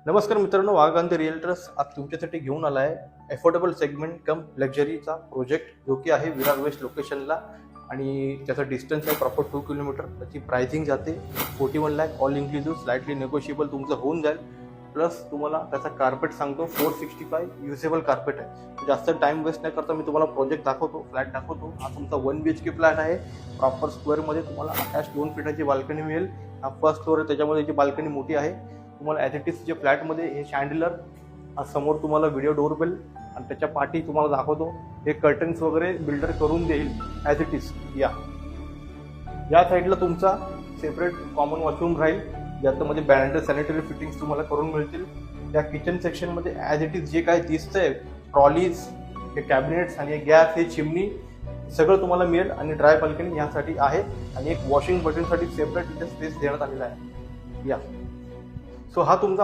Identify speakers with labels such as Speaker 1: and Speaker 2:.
Speaker 1: नमस्कार मित्रांनो, वाघांती रिअल्टर्स आज तुमच्यासाठी घेऊन आला आहे अफोर्डेबल सेगमेंट कम लक्झरीचा प्रोजेक्ट, जो की आहे विरार वेस्ट लोकेशनला आणि त्याचा डिस्टन्स आहे प्रॉपर 2 किलोमीटर. त्याची प्राइसिंग जाते 41 lakh all inclusive, slightly negotiable तुमचं होऊन जाईल. प्लस तुम्हाला त्याचा कार्पेट सांगतो 465 युजेबल कार्पेट आहे. जास्त टाइम वेस्ट नाही करता मी तुम्हाला प्रोजेक्ट दाखवतो, फ्लॅट दाखवतो. हा तुमचा 1 BHK फ्लॅट आहे. प्रॉपर स्क्वेअरमध्ये तुम्हाला अटॅच 2 फीटाची बाल्कनी मिळेल. हा फर्स्ट फ्लोअर आहे, त्याच्यामध्ये जी बाल्कनी मोठी आहे. तुम्हाला ॲज इट इज जे फ्लॅटमध्ये हे शँडलर, समोर तुम्हाला व्हिडिओ डोरबेल आणि त्याच्या पाठी तुम्हाला दाखवतो हे कर्टन्स वगैरे बिल्डर करून देईल ॲज इट इज. या साईडला तुमचा सेपरेट कॉमन वॉशरूम राहील, ज्याच्यामध्ये ब्रँडेड सॅनिटरी फिटिंग्स तुम्हाला करून मिळतील. त्या किचन सेक्शनमध्ये ॲज इट इज जे काय दिसतंय, ट्रॉलीज, हे कॅबिनेट्स आणि गॅस, हे चिमणी सगळं तुम्हाला मिळेल. आणि ड्राय बाल्कनी यासाठी आहे आणि एक वॉशिंग मशीनसाठी सेपरेट तिथे स्पेस देण्यात आलेला आहे. सो हा तुमचा